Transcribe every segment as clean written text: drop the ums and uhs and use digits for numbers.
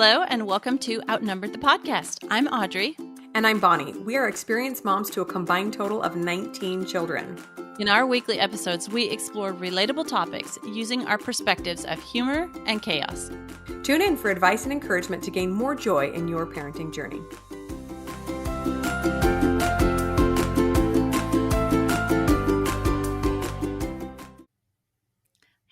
Hello, and welcome to Outnumbered the podcast. I'm Audrey. And I'm Bonnie. We are experienced moms to a combined total of 19 children. In our weekly episodes, we explore relatable topics using our perspectives of humor and chaos. Tune in for advice and encouragement to gain more joy in your parenting journey.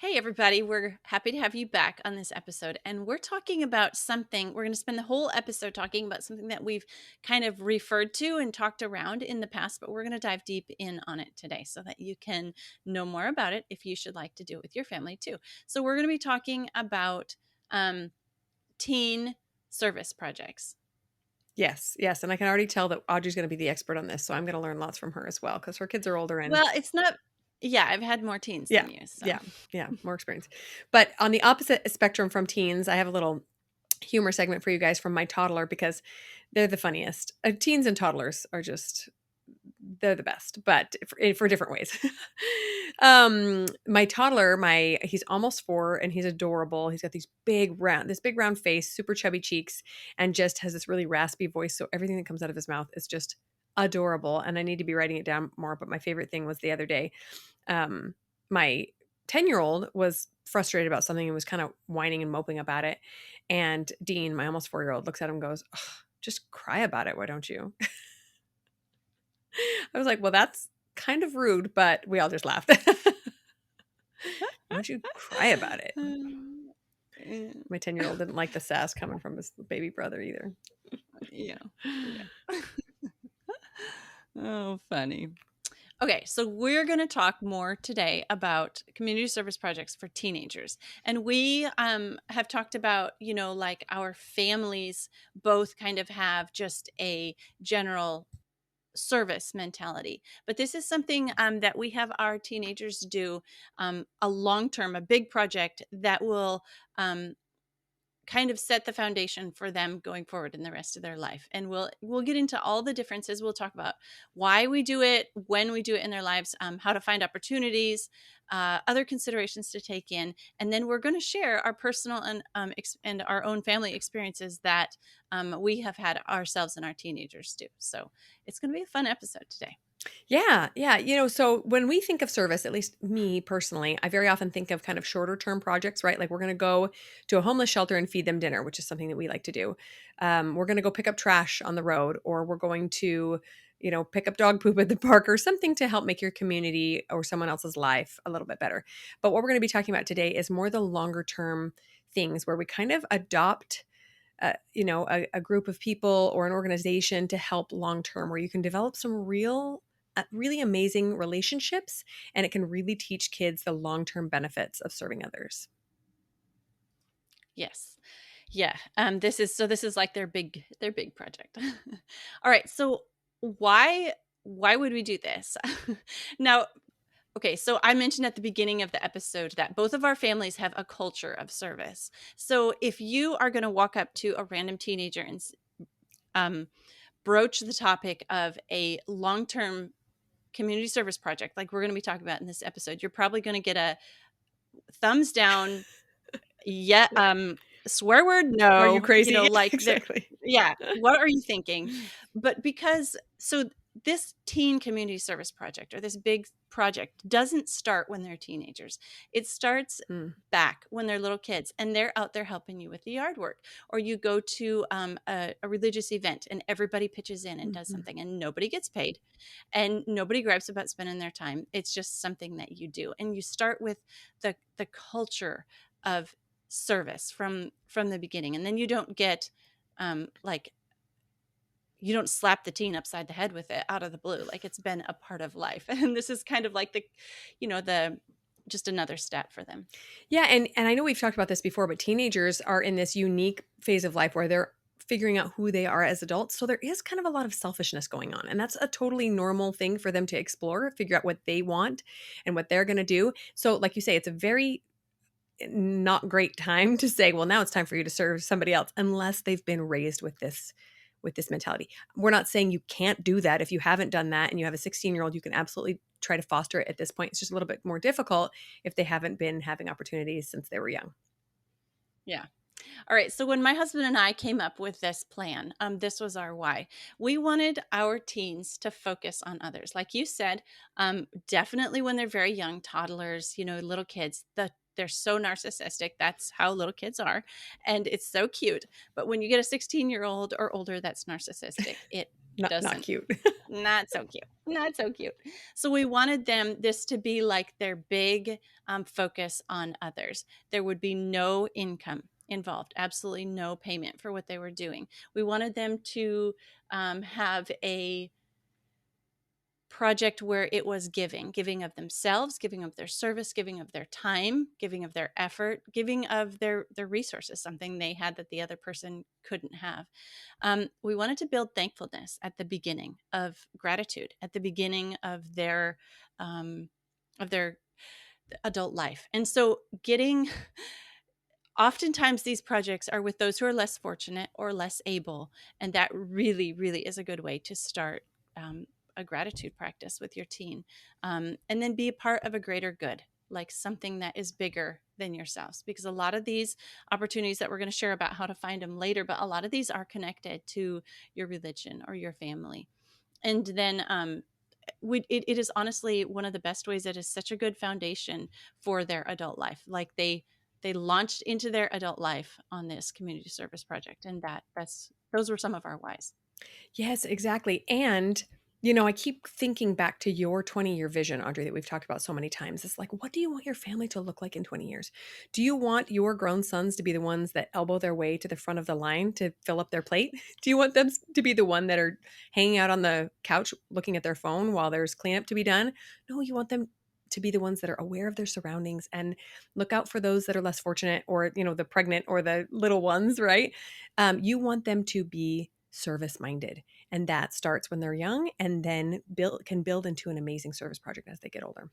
Hey, everybody. We're happy to have you back on this episode. And we're talking about something, we're going to spend the whole episode talking about something that we've kind of referred to and talked around in the past, but we're going to dive deep in on it today so that you can know more about it if you should like to do it with your family too. So we're going to be talking about teen service projects. Yes. And I can already tell that Audrey's going to be the expert on this, so I'm going to learn lots from her as well because her kids are older. And well, it's not... Yeah, I've had more teens than you. So. Yeah, more experience. But on the opposite spectrum from teens, I have a little humor segment for you guys from my toddler because they're the funniest. Teens and toddlers are just, they're the best, but for different ways. My toddler, he's almost 4 and he's adorable. He's got this big round face, super chubby cheeks, and just has this really raspy voice. So everything that comes out of his mouth is just adorable. And I need to be writing it down more. But my favorite thing was the other day, my 10-year-old was frustrated about something and was kind of whining and moping about it. And Dean, my almost 4-year-old, looks at him and goes, just cry about it. Why don't you? I was like, well, that's kind of rude, but we all just laughed. Why don't you cry about it? My 10-year-old didn't like the sass coming from his baby brother either. Yeah. Oh, funny. Okay, so we're going to talk more today about community service projects for teenagers. And we have talked about, like our families both kind of have just a general service mentality. But this is something that we have our teenagers do a big project that will kind of set the foundation for them going forward in the rest of their life. And we'll get into all the differences. We'll talk about why we do it, when we do it in their lives, how to find opportunities, other considerations to take in. And then we're going to share our personal and our own family experiences that we have had ourselves and our teenagers do. So it's going to be a fun episode today. Yeah. So when we think of service, at least me personally, I very often think of kind of shorter term projects, right? Like we're going to go to a homeless shelter and feed them dinner, which is something that we like to do. We're going to go pick up trash on the road, or we're going to, pick up dog poop at the park, or something to help make your community or someone else's life a little bit better. But what we're going to be talking about today is more the longer term things where we kind of adopt a group of people or an organization to help long term, where you can develop some really amazing relationships, and it can really teach kids the long-term benefits of serving others. Yes. Yeah. This is like their big project. All right. So why would we do this? Now, okay, so I mentioned at the beginning of the episode that both of our families have a culture of service. So if you are going to walk up to a random teenager and broach the topic of a long-term community service project, like we're going to be talking about in this episode, you're probably going to get a thumbs down. Swear word, no. Are you crazy? Exactly. Yeah. What are you thinking? But this teen community service project, or this big project, doesn't start when they're teenagers. It starts back when they're little kids and they're out there helping you with the yard work, or you go to a religious event and everybody pitches in and does something, and nobody gets paid and nobody gripes about spending their time. It's just something that you do. And you start with the culture of service from the beginning. And then you don't get you don't slap the teen upside the head with it out of the blue. Like, it's been a part of life. And this is kind of like the just another step for them. Yeah. And I know we've talked about this before, but teenagers are in this unique phase of life where they're figuring out who they are as adults. So there is kind of a lot of selfishness going on. And that's a totally normal thing for them to explore, figure out what they want and what they're going to do. So like you say, it's a very not great time to say, well, now it's time for you to serve somebody else, unless they've been raised with this mentality. We're not saying you can't do that. If you haven't done that and you have a 16-year-old, you can absolutely try to foster it at this point. It's just a little bit more difficult if they haven't been having opportunities since they were young. Yeah. All right. So when my husband and I came up with this plan, this was our why. We wanted our teens to focus on others. Like you said, definitely when they're very young, toddlers, little kids, they're so narcissistic. That's how little kids are. And it's so cute. But when you get a 16-year-old or older that's narcissistic, it Not doesn't, cute. not so cute. Not so cute. So we wanted this to be like their big focus on others. There would be no income involved, absolutely no payment for what they were doing. We wanted them to have a project where it was giving of themselves, giving of their service, giving of their time, giving of their effort, giving of their resources, something they had that the other person couldn't have. We wanted to build thankfulness at the beginning, of gratitude at the beginning um, of their adult life. And so getting oftentimes these projects are with those who are less fortunate or less able, and that really, really is a good way to start um, a gratitude practice with your teen, and then be a part of a greater good, like something that is bigger than yourselves, because a lot of these opportunities that we're going to share about how to find them later, but a lot of these are connected to your religion or your family. And then it is honestly one of the best ways. That is such a good foundation for their adult life. Like they launched into their adult life on this community service project, and that's those were some of our whys. Yes, exactly. And, I keep thinking back to your 20-year vision, Audrey, that we've talked about so many times. It's like, what do you want your family to look like in 20 years? Do you want your grown sons to be the ones that elbow their way to the front of the line to fill up their plate? Do you want them to be the one that are hanging out on the couch looking at their phone while there's cleanup to be done? No, you want them to be the ones that are aware of their surroundings and look out for those that are less fortunate, or, the pregnant or the little ones, right? You want them to be service minded, and that starts when they're young, and then build into an amazing service project as they get older.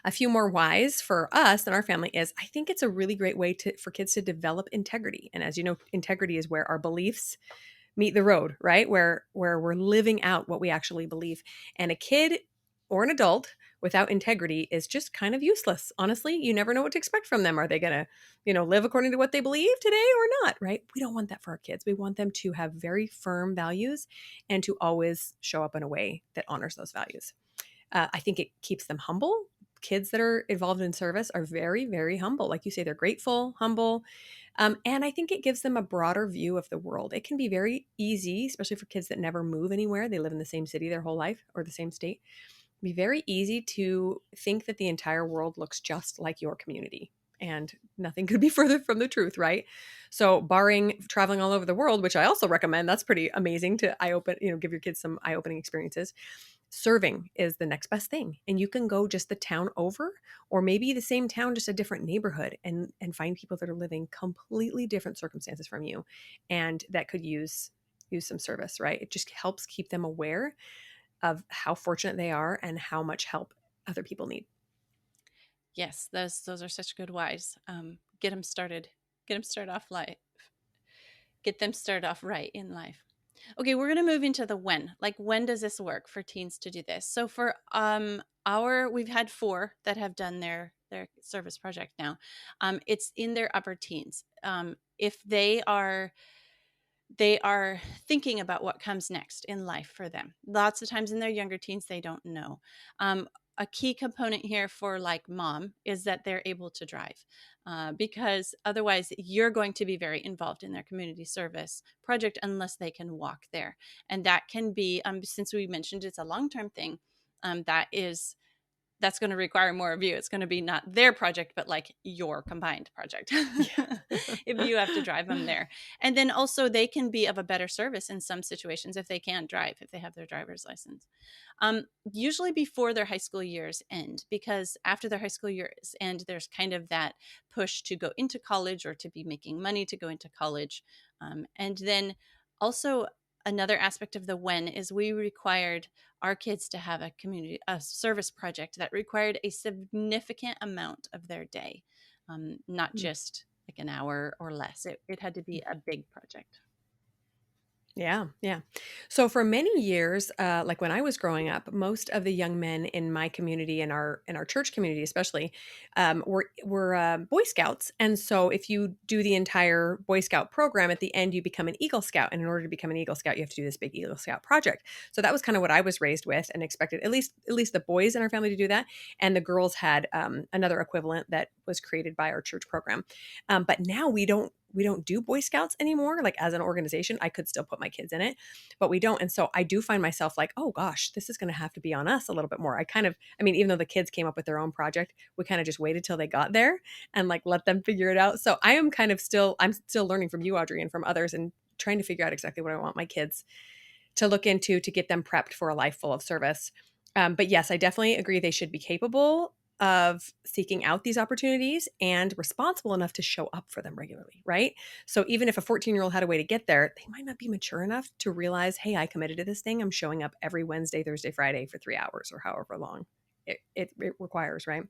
A few more whys for us and our family is, I think it's a really great way for kids to develop integrity. And as you know, integrity is where our beliefs meet the road, right? Where we're living out what we actually believe. And a kid or an adult without integrity is just kind of useless. Honestly, you never know what to expect from them. Are they going to, live according to what they believe today or not, right? We don't want that for our kids. We want them to have very firm values and to always show up in a way that honors those values. I think it keeps them humble. Kids that are involved in service are very, very humble. Like you say, they're grateful, humble. And I think it gives them a broader view of the world. It can be very easy, especially for kids that never move anywhere. They live in the same city their whole life, or the same state. It'd be very easy to think that the entire world looks just like your community. And nothing could be further from the truth, right? So, barring traveling all over the world, which I also recommend, that's pretty amazing to give your kids some eye opening experiences. Serving is the next best thing, and you can go just the town over, or maybe the same town, just a different neighborhood, and find people that are living completely different circumstances from you, and that could use some service, right? It just helps keep them aware of how fortunate they are and how much help other people need. Yes, those are such good whys. Get them started. Get them started off life. Get them started off right in life. Okay, we're going to move into the when. Like, when does this work for teens to do this? So for our we've had 4 that have done their service project now. It's in their upper teens. If they are thinking about what comes next in life for them. Lots of times in their younger teens, they don't know. A key component here for like mom is that they're able to drive, because otherwise you're going to be very involved in their community service project unless they can walk there. And that can be, since we mentioned it's a long-term thing, that's going to require more of you. It's going to be not their project, but like your combined project if Yeah. you have to drive them there. And then also, they can be of a better service in some situations if they can drive, if they have their driver's license. Usually before their high school years end, because after their high school years end, there's kind of that push to go into college or to be making money to go into college. And then also, another aspect of the when is we required our kids to have a service project that required a significant amount of their day, not just like an hour or less. It had to be a big project. Yeah, yeah. So for many years, like when I was growing up, most of the young men in my community, in our church community, especially, were Boy Scouts. And so if you do the entire Boy Scout program, at the end you become an Eagle Scout. And in order to become an Eagle Scout, you have to do this big Eagle Scout project. So that was kind of what I was raised with, and expected at least the boys in our family to do that, and the girls had another equivalent that was created by our church program. But now we don't do Boy Scouts anymore. Like as an organization, I could still put my kids in it, but we don't. And so I do find myself like, oh gosh, this is going to have to be on us a little bit more. I mean, even though the kids came up with their own project, we kind of just waited till they got there and like let them figure it out. So I'm still learning from you, Audrey, and from others, and trying to figure out exactly what I want my kids to look into to get them prepped for a life full of service. But yes, I definitely agree they should be capable of seeking out these opportunities and responsible enough to show up for them regularly, right? So even if a 14-year-old had a way to get there, they might not be mature enough to realize, hey, I committed to this thing. I'm showing up every Wednesday, Thursday, Friday for 3 hours or however long it requires, right?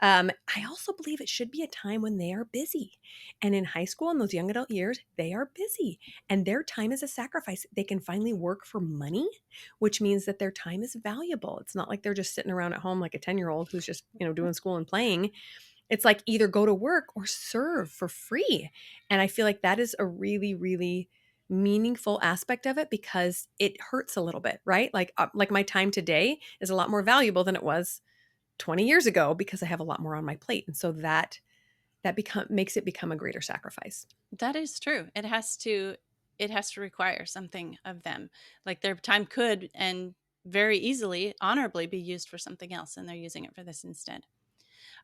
I also believe it should be a time when they are busy. And in high school, in those young adult years, they are busy and their time is a sacrifice. They can finally work for money, which means that their time is valuable. It's not like they're just sitting around at home like a 10-year-old who's just, doing school and playing. It's like either go to work or serve for free. And I feel like that is a really, really meaningful aspect of it because it hurts a little bit, right? Like my time today is a lot more valuable than it was 20 years ago because I have a lot more on my plate. And so that become makes it become a greater sacrifice. That is true. It has to require something of them. Like their time could and very easily honorably be used for something else, and they're using it for this instead.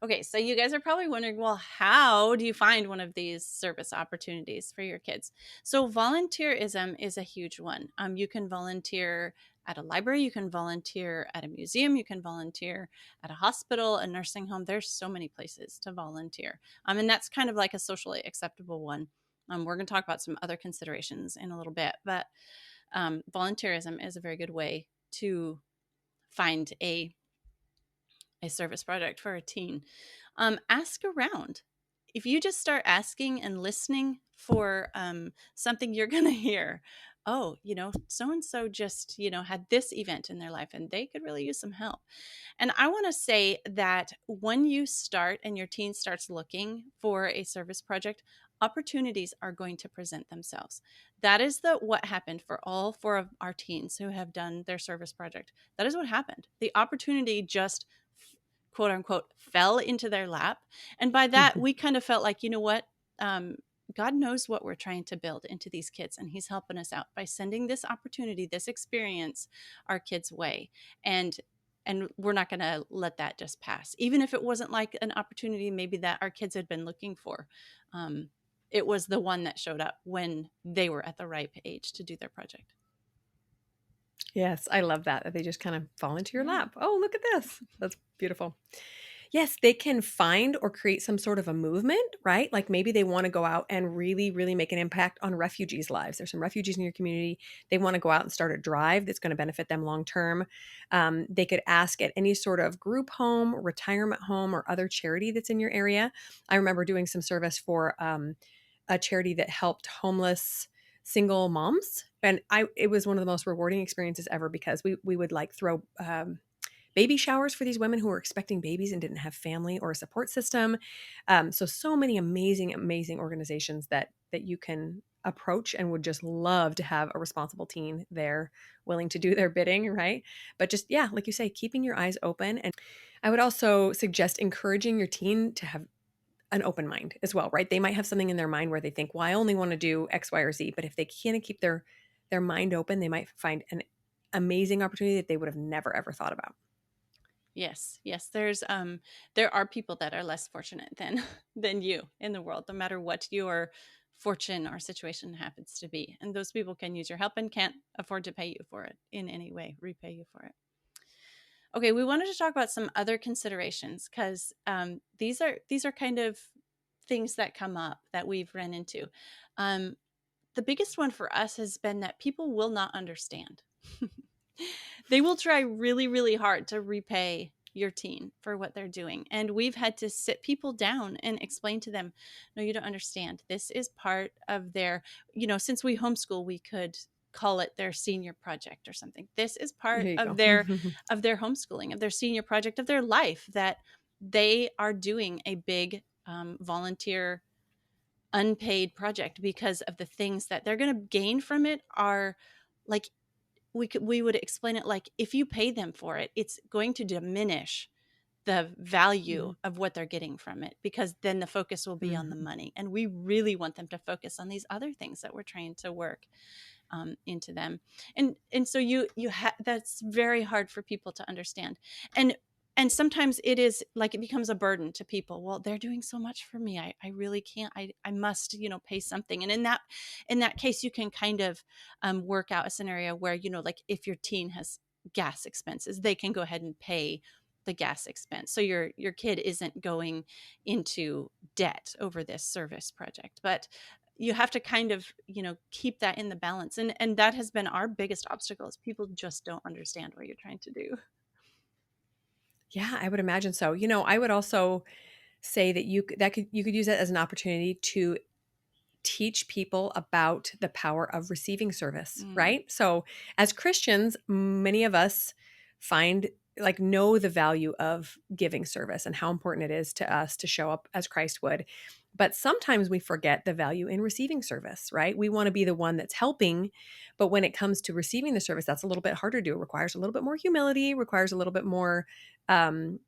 Okay, so you guys are probably wondering, well, how do you find one of these service opportunities for your kids? So volunteerism is a huge one. You can volunteer at a library, you can volunteer at a museum, you can volunteer at a hospital, a nursing home. There's so many places to volunteer. And that's kind of like a socially acceptable one. We're going to talk about some other considerations in a little bit, but volunteerism is a very good way to find a service project for a teen. Ask around. If you just start asking and listening for something, you're going to hear, oh, so and so just, had this event in their life and they could really use some help. And I want to say that when you start and your teen starts looking for a service project, opportunities are going to present themselves. That is what happened for all four of our teens who have done their service project. That is what happened. The opportunity just quote unquote fell into their lap. And by that, we kind of felt like, you know what? Um, God knows what we're trying to build into these kids, and He's helping us out by sending this opportunity, this experience, our kids' way. And we're not going to let that just pass, even if it wasn't like an opportunity maybe that our kids had been looking for. Um, it was the one that showed up when they were at the ripe age to do their project. Yes, I love that they just kind of fall into your Yeah. lap. Oh, look at this. That's beautiful. Yes, they can find or create some sort of a movement, right? Like maybe they want to go out and really, really make an impact on refugees' lives. There's some refugees in your community. They want to go out and start a drive that's going to benefit them long term. They could ask at any sort of group home, retirement home, or other charity that's in your area. I remember doing some service for a charity that helped homeless single moms, and it was one of the most rewarding experiences ever because we would like throw baby showers for these women who were expecting babies and didn't have family or a support system. So many amazing, amazing organizations that you can approach and would just love to have a responsible teen there willing to do their bidding, right? But just, yeah, like you say, keeping your eyes open. And I would also suggest encouraging your teen to have an open mind as well, right? They might have something in their mind where they think, well, I only want to do X, Y, or Z. But if they can't keep their mind open, they might find an amazing opportunity that they would have never ever thought about. Yes, yes. There are people that are less fortunate than than you in the world, no matter what your fortune or situation happens to be. And those people can use your help and can't afford to pay you for it in any way, repay you for it. Okay, we wanted to talk about some other considerations because these are kind of things that come up that we've run into. Um, the biggest one for us has been that people will not understand. They will try really, really hard to repay your teen for what they're doing. And we've had to sit people down and explain to them, no, you don't understand. This is part of their, since we homeschool, we could call it their senior project or something. This is part There you of go. their homeschooling, of their senior project of their life, that they are doing a big volunteer unpaid project, because of the things that they're going to gain from it are like, we would explain it like, if you pay them for it, it's going to diminish the value Mhm, of what they're getting from it, because then the focus will be on the mhm. money, and we really want them to focus on these other things that we're trying to work into them. And so that's very hard for people to understand. And sometimes it is like, it becomes a burden to people. Well, they're doing so much for me, I really can't, I must, pay something. And in that case, you can kind of work out a scenario where, like, if your teen has gas expenses, they can go ahead and pay the gas expense, so your kid isn't going into debt over this service project. But you have to kind of, keep that in the balance. And that has been our biggest obstacle, is people just don't understand what you're trying to do. Yeah, I would imagine so. I would also say that you could use that as an opportunity to teach people about the power of receiving service, Mm, right? So, as Christians, many of us find like know the value of giving service and how important it is to us to show up as Christ would. But sometimes we forget the value in receiving service, right? We want to be the one that's helping, but when it comes to receiving the service, that's a little bit harder to do. It requires a little bit more humility, requires a little bit more um,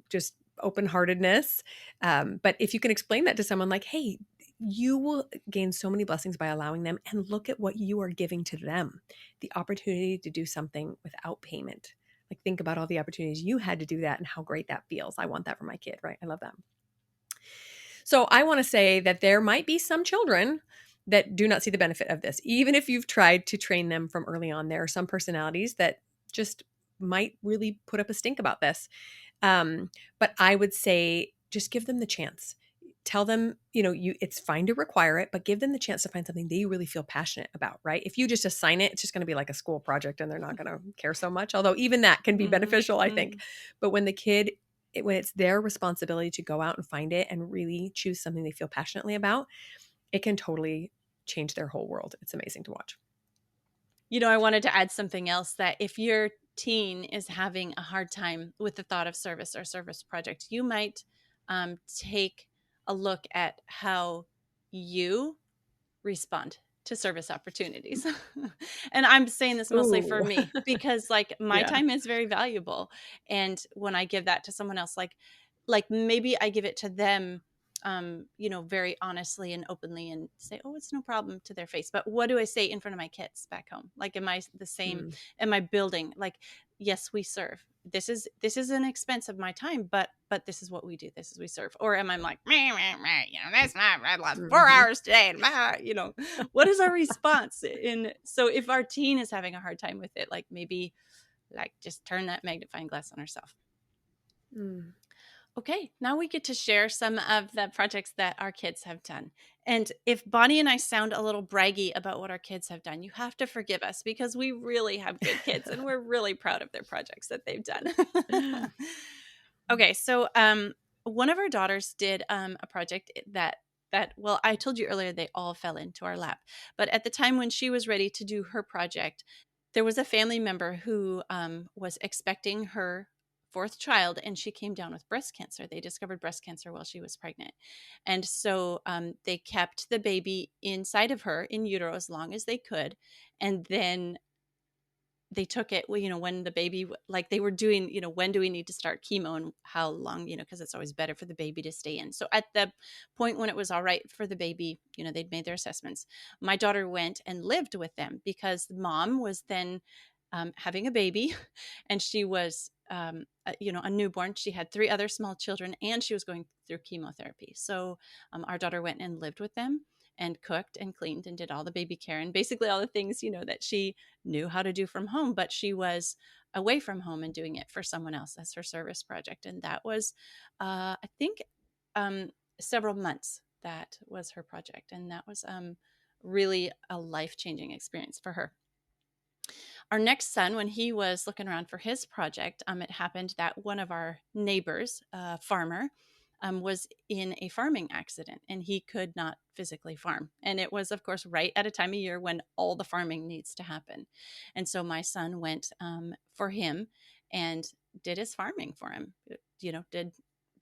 just open-heartedness. But if you can explain that to someone like, hey, you will gain so many blessings by allowing them, and look at what you are giving to them, the opportunity to do something without payment. Like, think about all the opportunities you had to do that and how great that feels. I want that for my kid, right? I love that. So I want to say that there might be some children that do not see the benefit of this, even if you've tried to train them from early on. There are some personalities that just might really put up a stink about this. um, but I would say just give them the chance. Tell them, it's fine to require it, but give them the chance to find something they really feel passionate about, right? If you just assign it, it's just going to be like a school project and they're not going to care so much. Although even that can be mhm, beneficial, I think. mhm. But when it's their responsibility to go out and find it and really choose something they feel passionately about, it can totally change their whole world. It's amazing to watch. I wanted to add something else, that if your teen is having a hard time with the thought of service or service project, you might take a look at how you respond to service opportunities. And I'm saying this mostly for Ooh, me, because like my yeah. time is very valuable. And when I give that to someone else, like maybe I give it to them very honestly and openly, and say, oh, it's no problem, to their face. But what do I say in front of my kids back home? Like, am I the same? Mm. Am I building like, yes, we serve. This is an expense of my time, but this is what we do. This is we serve. Or am I like, meh, meh, meh, that's not, I lost four Mhm. hours today, and what is our response? In So if our teen is having a hard time with it, like maybe like just turn that magnifying glass on herself. Mm. Okay, now we get to share some of the projects that our kids have done. And if Bonnie and I sound a little braggy about what our kids have done, you have to forgive us, because we really have good kids and we're really proud of their projects that they've done. Okay, so one of our daughters did a project that, well, I told you earlier, they all fell into our lap. But at the time when she was ready to do her project, there was a family member who was expecting her fourth child, and she came down with breast cancer. They discovered breast cancer while she was pregnant. And so they kept the baby inside of her in utero as long as they could. And then they took it, well, when the baby, like they were doing, when do we need to start chemo and how long, because it's always better for the baby to stay in. So at the point when it was all right for the baby, they'd made their assessments. My daughter went and lived with them, because mom was then having a baby, and she was, a newborn. She had three other small children, and she was going through chemotherapy. So our daughter went and lived with them, and cooked and cleaned and did all the baby care, and basically all the things, that she knew how to do from home, but she was away from home and doing it for someone else as her service project. And that was, I think, um, several months. That was her project. And that was really a life changing experience for her. Our next son, when he was looking around for his project, it happened that one of our neighbors, farmer, was in a farming accident and he could not physically farm. And it was, of course, right at a time of year when all the farming needs to happen. And so my son went for him and did his farming for him.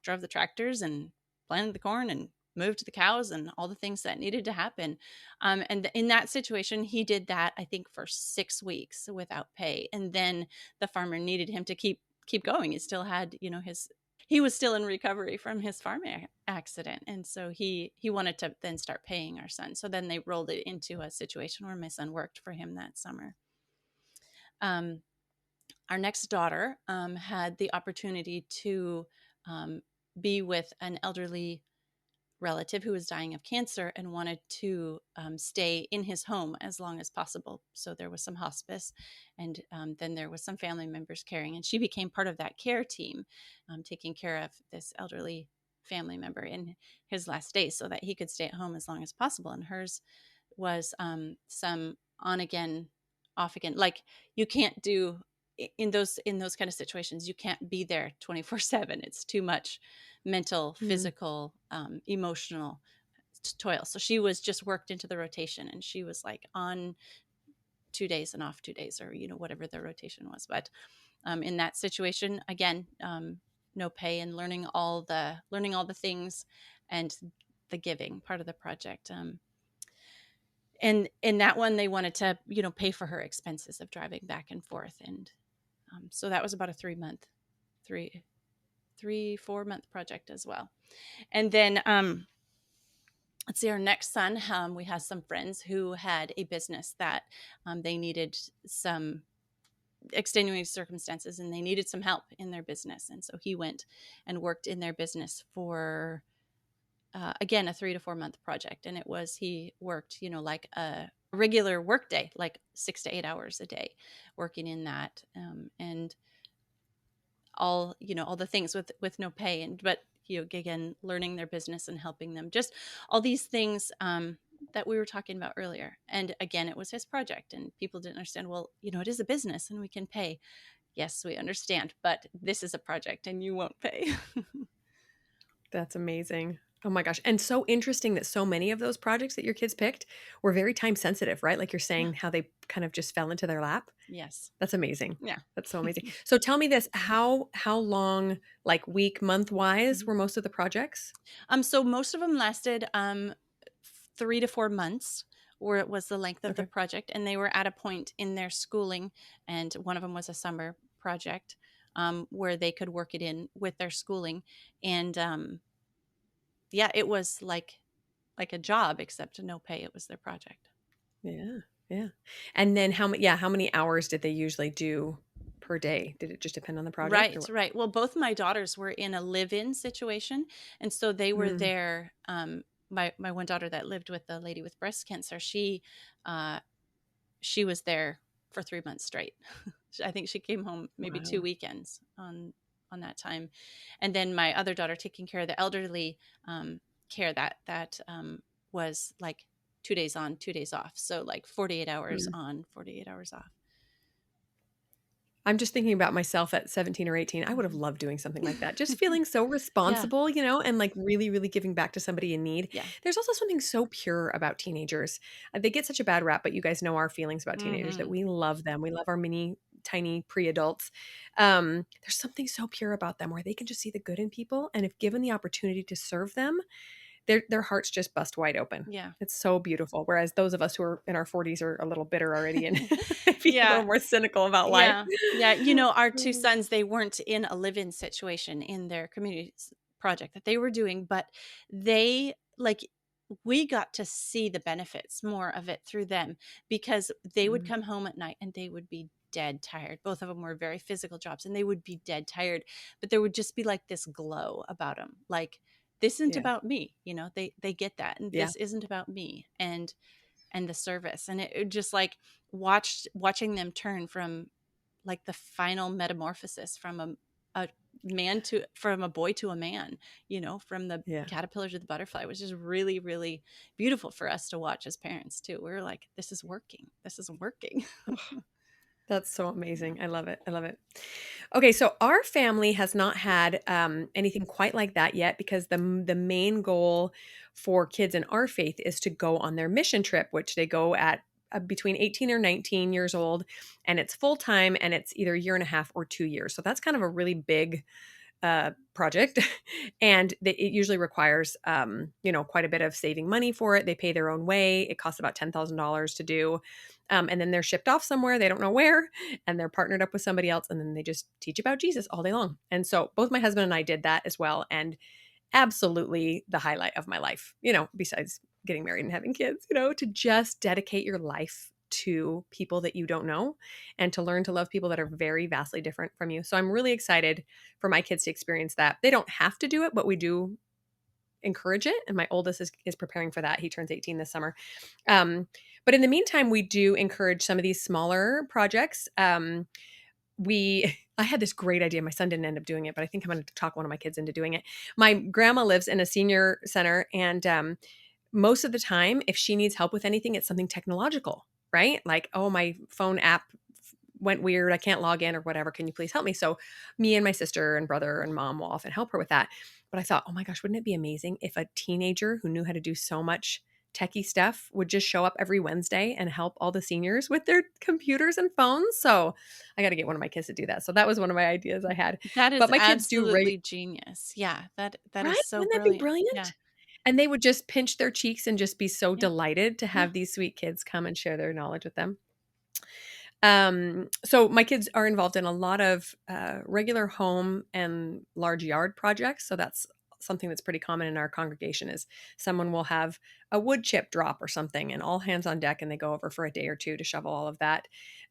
Drove the tractors and planted the corn and moved the cows and all the things that needed to happen. And in that situation, he did that, I think, for 6 weeks without pay. And then the farmer needed him to keep going. He still had, he was still in recovery from his farming accident, and so he wanted to then start paying our son. So then they rolled it into a situation where my son worked for him that summer. um, our next daughter had the opportunity to um, be with an elderly relative who was dying of cancer and wanted to stay in his home as long as possible. So there was some hospice, and then there was some family members caring, and she became part of that care team, taking care of this elderly family member in his last days so that he could stay at home as long as possible. And hers was some on again, off again. Like, you can't do in those kind of situations, you can't be there 24/7. It's too much mental, Mm. physical, emotional toil. So she was just worked into the rotation, and she was like on 2 days and off 2 days, or whatever the rotation was. But in that situation, again, no pay, and learning all the things, and the giving part of the project. And in that one, they wanted to pay for her expenses of driving back and forth. And so that was about a 3-4 month project as well. And then let's see, our next son, we had some friends who had a business that they needed some extenuating circumstances, and they needed some help in their business. And so he went and worked in their business for, again, a 3 to 4 month project. And he worked, like a regular work day, like 6 to 8 hours a day, working in that. And all the things with no pay, and but again, learning their business and helping them, just all these things that we were talking about earlier. And again, it was his project, and people didn't understand, well, it is a business and we can pay. Yes, we understand, but this is a project and you won't pay. That's amazing. Oh my gosh. And so interesting that so many of those projects that your kids picked were very time sensitive, right? Like you're Yeah. saying, how they kind of just fell into their lap. Yes. That's amazing. Yeah. That's so amazing. So tell me this, how long, like week, month wise, Mhm. were most of the projects? So most of them lasted 3 to 4 months, where it was the length of the Okay. project, and they were at a point in their schooling, and one of them was a summer project, where they could work it in with their schooling. And yeah, it was like a job, except no pay. It was their project. Yeah. Yeah. And then how many hours did they usually do per day? Did it just depend on the project or Right, what? right. Well, both my daughters were in a live-in situation, and so they were Mm, there. My one daughter that lived with the lady with breast cancer, uh, she was there for 3 months straight. I think she came home maybe two wow. weekends on that time. And then my other daughter, taking care of the elderly, care, that was like 2 days on, 2 days off. So like 48 hours Mm. on, 48 hours off. I'm just thinking about myself at 17 or 18. I would have Mhm. loved doing something like that. Just feeling so Yeah, responsible, and like really, really giving back to somebody in need. yeah. There's also something so pure about teenagers. They get such a bad rap, but you guys know our feelings about teenagers, that Hmm. we love them. We love our mini, tiny pre adults. There's something so pure about them where they can just see the good in people. And if given the opportunity to serve them, their hearts just bust wide open. Yeah. It's so beautiful. Whereas those of us who are in our 40s are a little bitter already and maybe a Yeah. little more cynical about life. Yeah. Yeah. Our two sons, they weren't in a live in situation in their community project that they were doing, but they like, we got to see the benefits more of it through them, because they would Mm, come home at night and they would be dead tired. Both of them were very physical jobs, and they would be dead tired, but there would just be like this glow about them. Like, this isn't yeah. about me. They get that. And Yeah. this isn't about me. And the service, and it just like watching them turn from like the final metamorphosis from a man to from a boy to a man, from the Yeah. caterpillar to the butterfly, was just really, really beautiful for us to watch as parents too. We were like, this is working, this is working. That's so Yeah. amazing. I love it. I love it. Okay, so our family has not had anything quite like that yet because the main goal for kids in our faith is to go on their mission trip, which they go at between 18 or 19 years old, and it's full time, and it's either a year and a half or 2 years. So that's kind of a really big project, and it usually requires quite a bit of saving money for it. They pay their own way. It costs about $10,000 to do, and then they're shipped off somewhere they don't know where, and they're partnered up with somebody else, and then they just teach about Jesus all day long. And so both my husband and I did that as well, and absolutely the highlight of my life. Besides getting married and having kids, to just dedicate your life to people that you don't know and to learn to love people that are very vastly different from you. So I'm really excited for my kids to experience that. They don't have to do it, but we do encourage it. And my oldest is preparing for that. He turns 18 this summer. But in the meantime, we do encourage some of these smaller projects. I had this great idea. My son didn't end up doing it, but I think I'm going to talk one of my kids into doing it. My grandma lives in a senior center, and most of the time, if she needs help with anything, it's something technological, right? Like, oh, my phone app went weird. I can't log in or whatever. Can you please help me? So me and my sister and brother and mom will often help her with that. But I thought, oh my gosh, wouldn't it be amazing if a teenager who knew how to do so much techie stuff would just show up every Wednesday and help all the seniors with their computers and phones? So I got to get one of my kids to do that. So that was one of my ideas I had. That But is my kids do absolutely genius. Yeah, that is right? so Wouldn't that be brilliant. Yeah. brilliant? And they would just pinch their cheeks and just be so Yeah. delighted to Yeah. have these sweet kids come and share their knowledge with them. So my kids are involved in a lot of regular home and large yard projects. So that's something that's pretty common in our congregation is someone will have a wood chip drop or something and all hands on deck and they go over for a day or two to shovel all of that.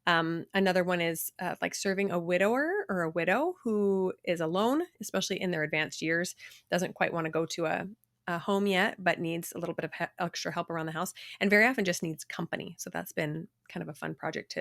Another one is like serving a widower or a widow who is alone, especially in their advanced years, doesn't quite want to go to a home yet, but needs a little bit of extra help around the house and very often just needs company. So that's been kind of a fun project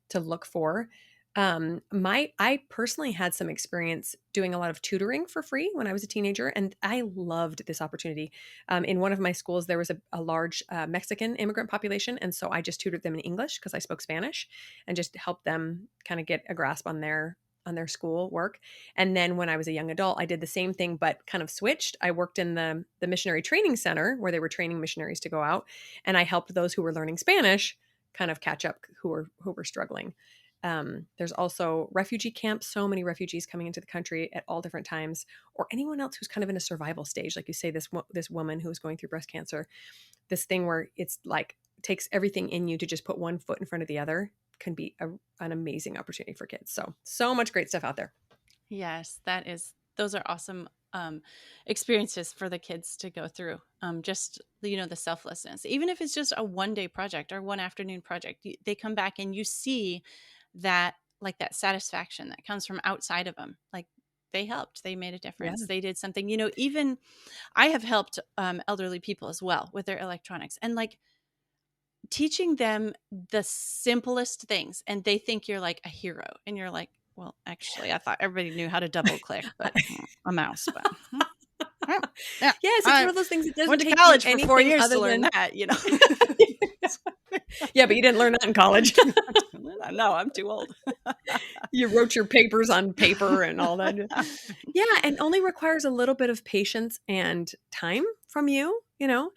to look for. I personally had some experience doing a lot of tutoring for free when I was a teenager, and I loved this opportunity. In one of my schools, there was a large Mexican immigrant population, and so I just tutored them in English because I spoke Spanish, and just helped them kind of get a grasp on their school work. And then when I was a young adult, I did the same thing, but kind of switched. I worked in the missionary training center where they were training missionaries to go out, and I helped those who were learning Spanish kind of catch up who were struggling. There's also refugee camps, so many refugees coming into the country at all different times, or anyone else who's kind of in a survival stage. Like you say, this woman who was going through breast cancer, this thing where it's like takes everything in you to just put one foot in front of the other can be an amazing opportunity for kids. So much great stuff out there. Yes, those are awesome experiences for the kids to go through. Just the selflessness, even if it's just a one day project or one afternoon project, they come back and you see that like that satisfaction that comes from outside of them. Like they helped, they made a Yeah. difference, they did something. Even I have helped elderly people as well with their electronics, and like teaching them the simplest things, and they think you're like a hero, and you're like, well, actually, I thought everybody knew how to double click, but a mouse. But well, yeah, Yes, it's one I of those things that went doesn't to take you college for four anything years to other learn than that. yeah, but you didn't learn that in college. No, I'm too old. You wrote your papers on paper and all that. Yeah, and only requires a little bit of patience and time from you. And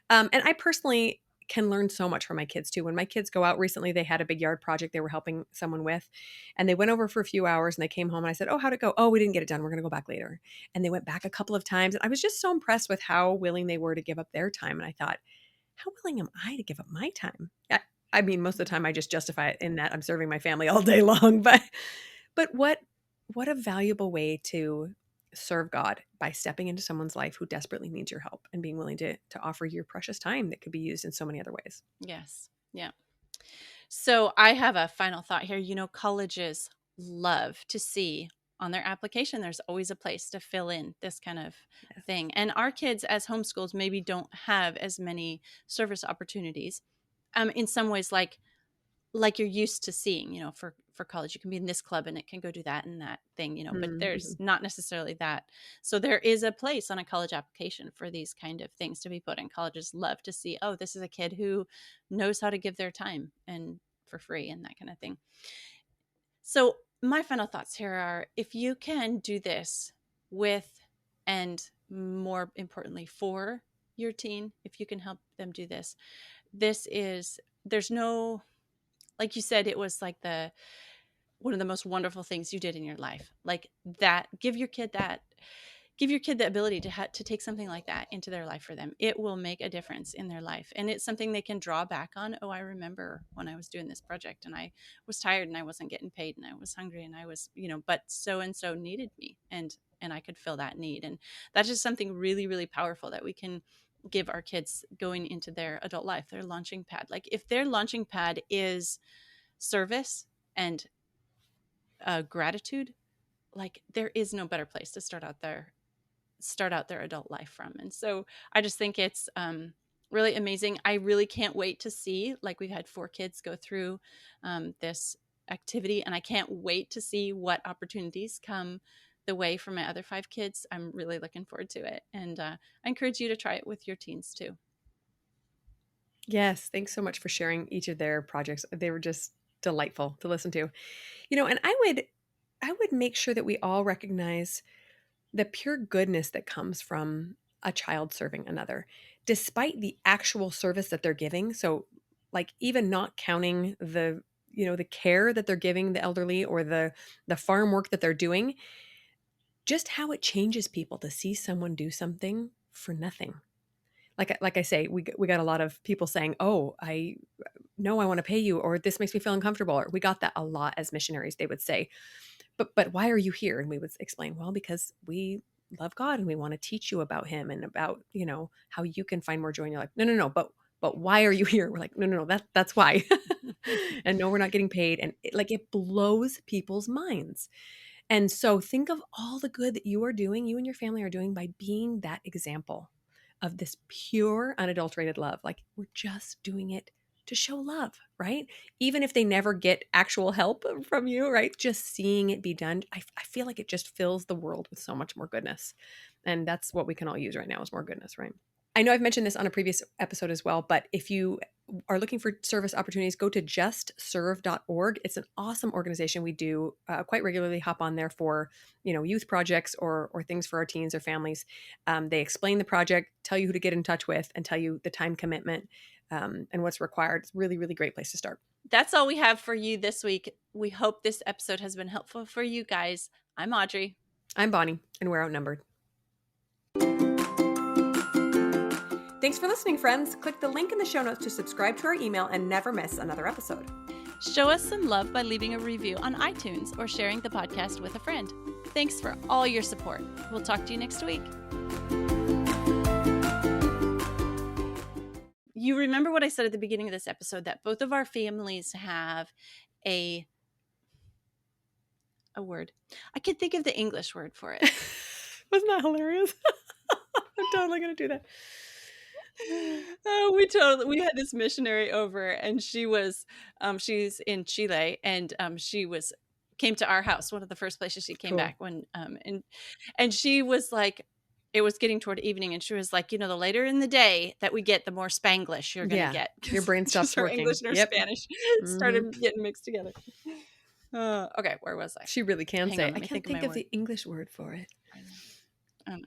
I personally can learn so much from my kids too. When my kids go out recently, they had a big yard project they were helping someone with, and they went over for a few hours and they came home and I said, "Oh, how'd it go?" "Oh, we didn't get it done. We're going to go back later." And they went back a couple of times. And I was just so impressed with how willing they were to give up their time. And I thought, how willing am I to give up my time? I mean, most of the time I just justify it in that I'm serving my family all day long, but what a valuable way to serve God by stepping into someone's life who desperately needs your help and being willing to offer your precious time that could be used in so many other ways. Yes. Yeah. So I have a final thought here. Colleges love to see on their application, there's always a place to fill in this kind of Yes. thing. And our kids, as homeschools, maybe don't have as many service opportunities. In some ways, like you're used to seeing, for college, you can be in this club and it can go do that and that thing, but there's Mhm. not necessarily that. So there is a place on a college application for these kind of things to be put in. Colleges love to see, oh, this is a kid who knows how to give their time and for free and that kind of thing. So my final thoughts here are, if you can do this with, and more importantly for your teen, if you can help them do this, there's no, like you said, it was like one of the most wonderful things you did in your life. Like that, give your kid the ability to take something like that into their life for them. It will make a difference in their life. And it's something they can draw back on. Oh, I remember when I was doing this project and I was tired and I wasn't getting paid and I was hungry and I was, but so and so needed me, and I could fill that need. And that's just something really, really powerful that we can give our kids going into their adult life, their launching pad. Like if their launching pad is service and gratitude, like there is no better place to start out their adult life from. And so I just think it's really amazing. I really can't wait to see, like we've had 4 kids go through this activity, and I can't wait to see what opportunities come the way for my other 5 kids. I'm really looking forward to it. And I encourage you to try it with your teens too. Yes, thanks so much for sharing each of their projects. They were just delightful to listen to. And I would make sure that we all recognize the pure goodness that comes from a child serving another, despite the actual service that they're giving. So, like, even not counting the care that they're giving the elderly, or the farm work that they're doing, just how it changes people to see someone do something for nothing. Like I say, we got a lot of people saying, "Oh, I no, I want to pay you," or "This makes me feel uncomfortable." Or we got that a lot as missionaries. They would say, "But why are you here?" And we would explain, "Well, because we love God and we want to teach you about Him, and about how you can find more joy in your life." No, no, no. But why are you here? We're like, no, no, no. That's why. And no, we're not getting paid. And it blows people's minds. And so think of all the good that you are doing, you and your family are doing, by being that example of this pure, unadulterated love. Like, we're just doing it to show love, right? Even if they never get actual help from you, right? Just seeing it be done, I feel like it just fills the world with so much more goodness. And that's what we can all use right now, is more goodness, right? I know I've mentioned this on a previous episode as well, but if you are looking for service opportunities, go to justserve.org. It's an awesome organization. We do quite regularly hop on there for youth projects, or things for our teens or families. They explain the project, tell you who to get in touch with, and tell you the time commitment and what's required. It's a really, really great place to start. That's all we have for you this week. We hope this episode has been helpful for you guys. I'm Audrey. I'm Bonnie, and we're outnumbered. Thanks for listening, friends. Click the link in the show notes to subscribe to our email and never miss another episode. Show us some love by leaving a review on iTunes or sharing the podcast with a friend. Thanks for all your support. We'll talk to you next week. You remember what I said at the beginning of this episode, that both of our families have a word. I could think of the English word for it. Wasn't that hilarious? I'm totally going to do that. We had this missionary over, and she's in Chile, and came to our house, one of the first places she came Cool. back when and she was like, it was getting toward evening, and she was like, the later in the day that we get, the more Spanglish you're gonna get. Your brain stops Her working. English and her Yep. Spanish started getting mixed together. Okay, where was I? She really can Hang say, on, let I me can't think my of word. the English word for it. I know.